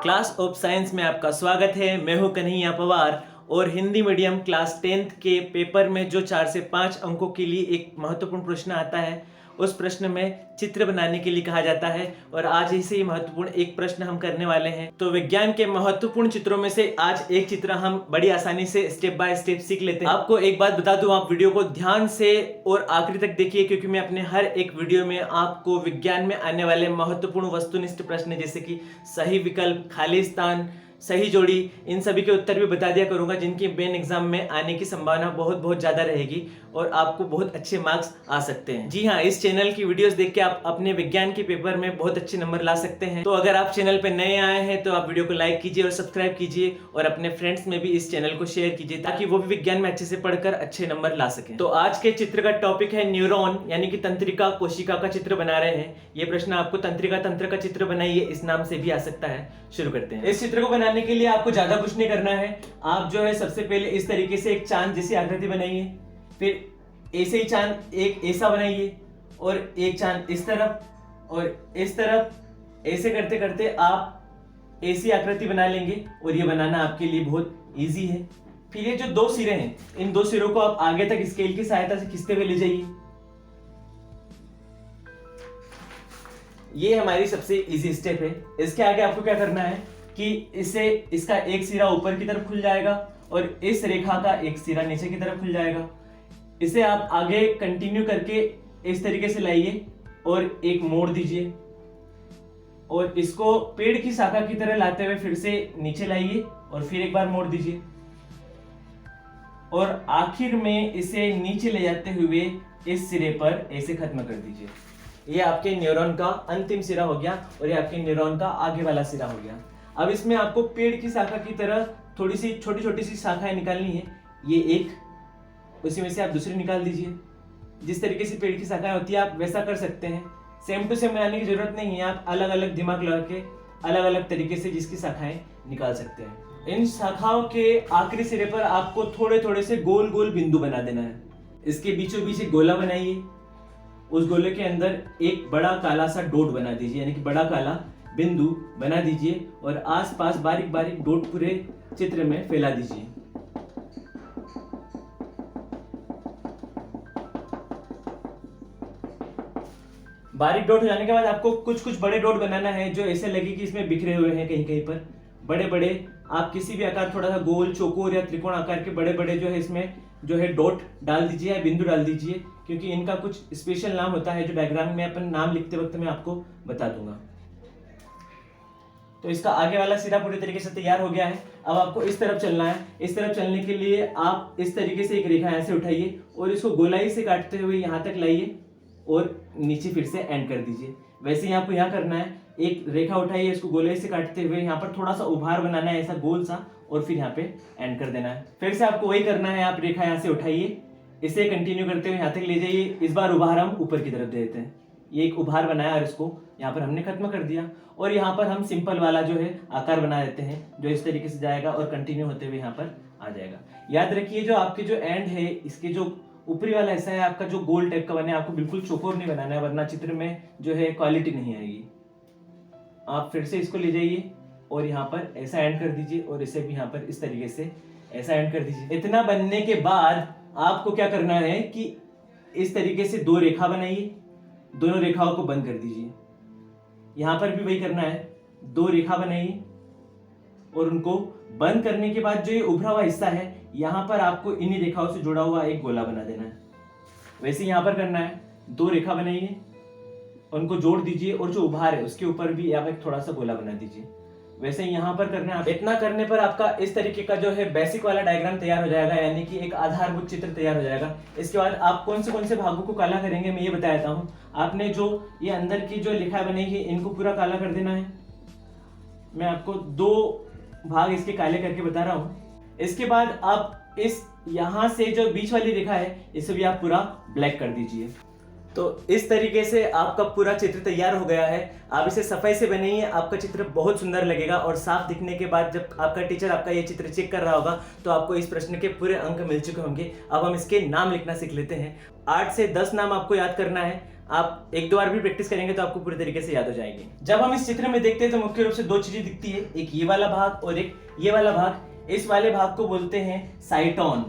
Class of science में आपका स्वागत है। मैं हूं कन्हैया पवार और हिंदी मीडियम क्लास 10th के पेपर में जो 4 से 5 अंकों के लिए एक महत्वपूर्ण प्रश्न आता है, उस प्रश्न में चित्र बनाने के लिए कहा जाता है। और आज इसे ही महत्वपूर्ण एक प्रश्न हम करने वाले हैं। तो विज्ञान के महत्वपूर्ण चित्रों में से आज एक चित्र हम बड़ी आसानी से स्टेप बाय स्टेप सीख लेते हैं। आपको एक बात बता दूं, आप वीडियो को ध्यान से और आखिरी तक देखिए, क्योंकि मैं अपने हर एक वीडियो में आपको विज्ञान में आने वाले महत्वपूर्ण वस्तुनिष्ठ प्रश्न जैसे कि सही विकल्प, खाली स्थान, सही जोड़ी, इन सभी के उत्तर भी बता दिया करूंगा, जिनकी मेन एग्जाम में आने की संभावना बहुत बहुत ज्यादा रहेगी और आपको बहुत अच्छे मार्क्स आ सकते हैं। जी हाँ, इस चैनल की वीडियोस देख के आप अपने विज्ञान के पेपर में बहुत अच्छे नंबर ला सकते हैं। तो अगर आप चैनल पे नए आए हैं तो आप वीडियो को लाइक कीजिए और सब्सक्राइब कीजिए और अपने फ्रेंड्स में भी इस चैनल को शेयर कीजिए, ताकि वो भी विज्ञान में अच्छे से पढ़कर अच्छे नंबर ला सके। तो आज के चित्र का टॉपिक है न्यूरॉन, यानी कि तंत्रिका कोशिका का चित्र बना रहे हैं। ये प्रश्न आपको तंत्रिका तंत्र का चित्र बनाइए इस नाम से भी आ सकता है। शुरू करते हैं। इस चित्र को बनाने के लिए आपको ज्यादा कुछ नहीं करना है। आप जो है सबसे पहले इस तरीके से एक चांद जैसी आकृति बनाइए, फिर ऐसे ही चांद एक ऐसा बनाइए और एक चांद इस तरफ और इस तरफ। ऐसे करते करते आप ऐसी आकृति बना लेंगे और ये बनाना आपके लिए बहुत इजी है। फिर ये जो दो सिरे हैं, इन दो सिरों को आप आगे तक स्केल की सहायता से खींचते हुए ले जाइए। ये हमारी सबसे इजी स्टेप है। इसके आगे आपको क्या करना है कि इसका एक सिरा ऊपर की तरफ खुल जाएगा और इस रेखा का एक सिरा नीचे की तरफ खुल जाएगा। इसे आप आगे कंटिन्यू करके इस तरीके से लाइए और एक मोड़ दीजिए और इसको पेड़ की शाखा की तरह लाते हुए फिर से नीचे लाइए और फिर एक बार मोड़ दीजिए और आखिर में इसे नीचे ले जाते हुए इस सिरे पर ऐसे खत्म कर दीजिए। ये आपके न्यूरॉन का अंतिम सिरा हो गया और ये आपके न्यूरॉन का आगे वाला सिरा हो गया। अब इसमें आपको पेड़ की शाखा की तरह थोड़ी सी छोटी छोटी सी शाखाएं निकालनी है। ये एक, उसी में से आप दूसरी निकाल दीजिए। जिस तरीके से पेड़ की शाखाएं होती है आप वैसा कर सकते हैं। सेम टू सेम बनाने की जरूरत नहीं है, आप अलग अलग दिमाग लगा के अलग अलग तरीके से जिसकी शाखाएं निकाल सकते हैं। इन शाखाओं के आखिरी सिरे पर आपको थोड़े थोड़े से गोल गोल बिंदु बना देना है। इसके बीचों बीच एक गोला बनाइए, उस गोले के अंदर एक बड़ा काला सा डॉट बना दीजिए, यानी कि बड़ा काला बिंदु बना दीजिए और आसपास बारीक बारीक डॉट पूरे चित्र में फैला दीजिए। बारीक डॉट हो जाने के बाद आपको कुछ कुछ बड़े डॉट बनाना है, जो ऐसे लगे कि इसमें बिखरे हुए हैं कहीं कहीं पर। बड़े बड़े आप किसी भी आकार, थोड़ा सा गोल, चौकोर या त्रिकोण आकार के बड़े बड़े जो है इसमें जो है डॉट डाल दीजिए या बिंदु डाल दीजिए, क्योंकि इनका कुछ स्पेशल नाम होता है जो डायग्राम में अपन नाम लिखते वक्त मैं आपको बता दूंगा। तो इसका आगे वाला सिरा पूरी तरीके से तैयार हो गया है। अब आपको इस तरफ चलना है। इस तरफ चलने के लिए आप इस तरीके से एक रेखा ऐसे उठाइए और इसको गोलाई से काटते हुए यहाँ तक लाइए और नीचे फिर से एंड कर दीजिए। वैसे ही आपको यहाँ करना है, एक रेखा उठाइए, इसको गोलाई से काटते हुए यहाँ पर थोड़ा सा उभार बनाना है ऐसा गोल सा, और फिर यहाँ पे एंड कर देना है। फिर से आपको वही करना है, आप रेखा यहाँ से उठाइए, इसे कंटिन्यू करते हुए यहाँ तक ले जाइए। इस बार उभार हम ऊपर की तरफ दे देते हैं। ये एक उभार बनाया और इसको यहाँ पर हमने खत्म कर दिया और यहाँ पर हम सिंपल वाला जो है आकार बना देते हैं, जो इस तरीके से जाएगा और कंटिन्यू होते हुए यहाँ पर आ जाएगा। याद रखिए, जो आपके जो एंड है, इसके जो ऊपरी वाला हिस्सा है आपका जो गोल टाइप का बने, आपको बिल्कुल चौकोर नहीं बनाना है, वरना चित्र में जो है क्वालिटी नहीं आएगी। आप फिर से इसको ले जाइए और यहाँ पर ऐसा एंड कर दीजिए और इसे भी यहाँ पर इस तरीके से ऐसा एंड कर दीजिए। इतना बनने के बाद आपको क्या करना है कि इस तरीके से दो रेखा बनाइए, दोनों रेखाओं को बंद कर दीजिए। यहाँ पर भी वही करना है, दो रेखा बनाइए और उनको बंद करने के बाद जो ये उभरा हुआ हिस्सा है, यहाँ पर आपको इन्हीं रेखाओं से जुड़ा हुआ एक गोला बना देना है। वैसे यहाँ पर करना है, दो रेखा बनाइए, उनको जोड़ दीजिए और जो उभार है उसके ऊपर भी आप एक थोड़ा सा गोला बना दीजिए। वैसे यहाँ पर करना है। इतना करने पर आपका इस तरीके का जो है बेसिक वाला डायग्राम तैयार हो जाएगा, यानी कि एक आधारभूत चित्र तैयार हो जाएगा। इसके बाद आप कौन से भागों को काला करेंगे मैं ये बता देता हूँ। आपने जो ये अंदर की जो लिखा बनी है इनको पूरा काला कर देना है। मैं आपको दो भाग इसके काले करके बता रहा हूँ। इसके बाद आप इस यहाँ से जो बीच वाली रेखा है इसे भी आप पूरा ब्लैक कर दीजिए। तो इस तरीके से आपका पूरा चित्र तैयार हो गया है। आप इसे सफाई से बनाइए, आपका चित्र बहुत सुंदर लगेगा और साफ दिखने के बाद जब आपका टीचर आपका ये चित्र चेक कर रहा होगा तो आपको इस प्रश्न के पूरे अंक मिल चुके होंगे। अब हम इसके नाम लिखना सीख लेते हैं। 8 से 10 नाम आपको याद करना है। आप 1-2 बार भी प्रैक्टिस करेंगे तो आपको पूरी तरीके से याद हो जाएगी। जब हम इस चित्र में देखते हैं तो मुख्य रूप से 2 चीजें दिखती है, एक ये वाला भाग और एक ये वाला भाग। इस वाले भाग को बोलते हैं साइटोन।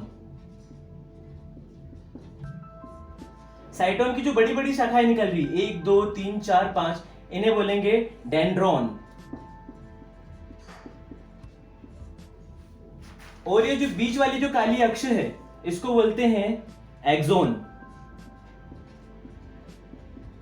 साइटोन की जो बड़ी बड़ी शाखाएं निकल रही 1 2 3 4 5, इन्हें बोलेंगे डेंड्रॉन। और ये जो बीच वाली जो काली अक्ष है इसको बोलते हैं एक्सोन।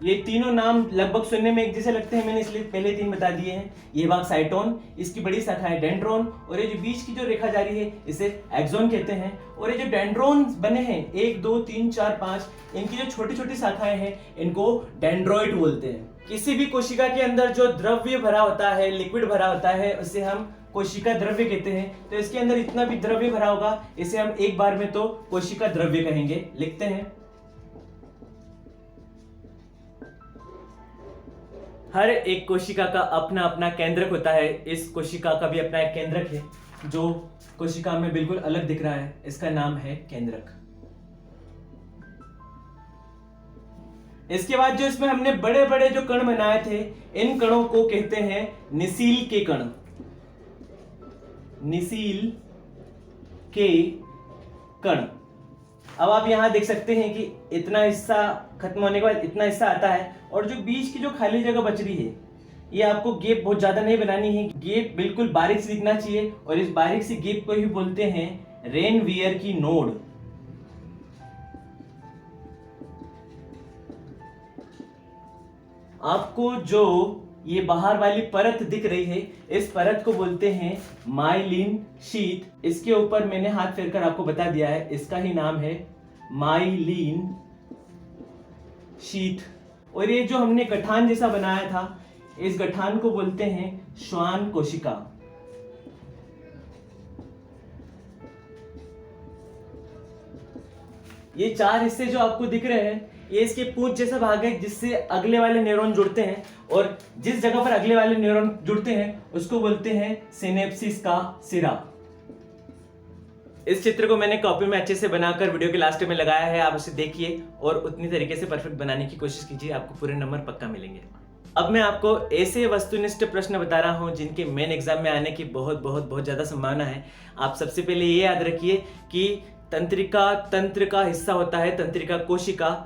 ये तीनों नाम लगभग सुनने में एक जैसे लगते हैं, मैंने इसलिए पहले 3 बता दिए हैं। ये भाग साइटोन, इसकी बड़ी शाखा है डेंड्रोन, और ये जो बीच की जो रेखा जा रही है इसे एक्सोन कहते हैं। और ये जो डेंड्रोन बने हैं 1 2 3 4 5, इनकी जो छोटी छोटी शाखाएं हैं इनको डेंड्रॉइड बोलते हैं। किसी भी कोशिका के अंदर जो द्रव्य भरा होता है, लिक्विड भरा होता है, उसे हम कोशिका द्रव्य कहते हैं। तो इसके अंदर इतना भी द्रव्य भरा होगा इसे हम एक बार में तो कोशिका द्रव्य कहेंगे। लिखते हैं, हर एक कोशिका का अपना अपना केंद्रक होता है। इस कोशिका का भी अपना एक केंद्रक है जो कोशिका में बिल्कुल अलग दिख रहा है, इसका नाम है केंद्रक। इसके बाद जो इसमें हमने बड़े बड़े जो कण बनाए थे, इन कणों को कहते हैं निसील के कण। निसील के कण। अब आप यहां देख सकते हैं कि इतना हिस्सा खत्म होने के बाद इतना हिस्सा आता है, और जो बीच की जो खाली जगह बच रही है ये आपको गैप बहुत ज्यादा नहीं बनानी है, गैप बिल्कुल बारीक से दिखना चाहिए, और इस बारीक सी गैप को ही बोलते हैं रेनवियर की नोड। आपको जो ये बाहर वाली परत दिख रही है इस परत को बोलते हैं माइलिन शीथ। इसके ऊपर मैंने हाथ फेरकर आपको बता दिया है, इसका ही नाम है माइलिन शीथ। और ये जो हमने गठान जैसा बनाया था इस गठान को बोलते हैं श्वान कोशिका। ये 4 हिस्से जो आपको दिख रहे हैं ये इसके पूंछ जैसा भाग है जिससे अगले वाले न्यूरॉन जुड़ते हैं, और जिस जगह पर अगले वाले न्यूरॉन जुड़ते हैं उसको बोलते हैं सिनेप्सिस का सिरा। इस चित्र को मैंने कॉपी में अच्छे से बनाकर वीडियो के लास्ट में लगाया है, आप उसे देखिए और उतनी तरीके से परफेक्ट बनाने की कोशिश कीजिए, आपको पूरे नंबर पक्का मिलेंगे। अब मैं आपको ऐसे वस्तुनिष्ठ प्रश्न बता रहा हूं जिनके मेन एग्जाम में आने की बहुत ज्यादा संभावना है। आप सबसे पहले ये याद रखिए कि तंत्रिका तंत्र का हिस्सा होता है तंत्रिका कोशिका,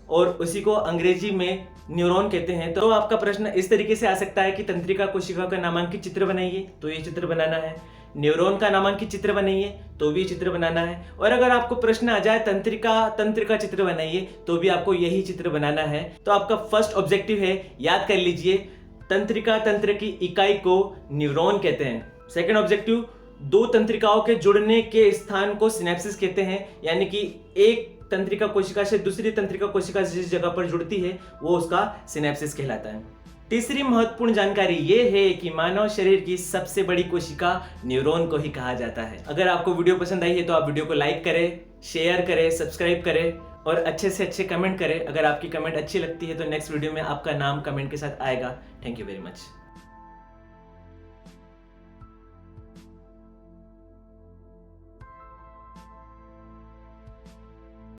और उसी को अंग्रेजी में न्यूरॉन कहते हैं। तो आपका प्रश्न इस तरीके से आ सकता है कि तंत्रिका कोशिका का नामांकित चित्र बनाइए, तो ये चित्र बनाना है। न्यूरॉन का नामांकित चित्र बनाइए, तो भी चित्र बनाना है। और अगर आपको प्रश्न आ जाए तंत्रिका तंत्र का चित्र बनाइए, तो भी आपको यही चित्र बनाना है। तो आपका फर्स्ट ऑब्जेक्टिव है, याद कर लीजिए, तंत्रिका तंत्र की इकाई को न्यूरॉन कहते हैं। सेकंड ऑब्जेक्टिव, 2 तंत्रिकाओं के जुड़ने के स्थान को सिनेप्सिस कहते हैं, यानी कि एक तंत्रिका कोशिका से दूसरी तंत्रिका कोशिका जिस जगह पर जुड़ती है वो उसका सिनेप्सिस कहलाता है। तीसरी महत्वपूर्ण जानकारी ये है कि मानव शरीर की सबसे बड़ी कोशिका न्यूरॉन को ही कहा जाता है। अगर आपको वीडियो पसंद आई है तो आप वीडियो को लाइक करें, शेयर करें, सब्सक्राइब करें और अच्छे से अच्छे कमेंट करें। अगर आपकी कमेंट अच्छी लगती है तो नेक्स्ट वीडियो में आपका नाम कमेंट के साथ आएगा। Thank you very much.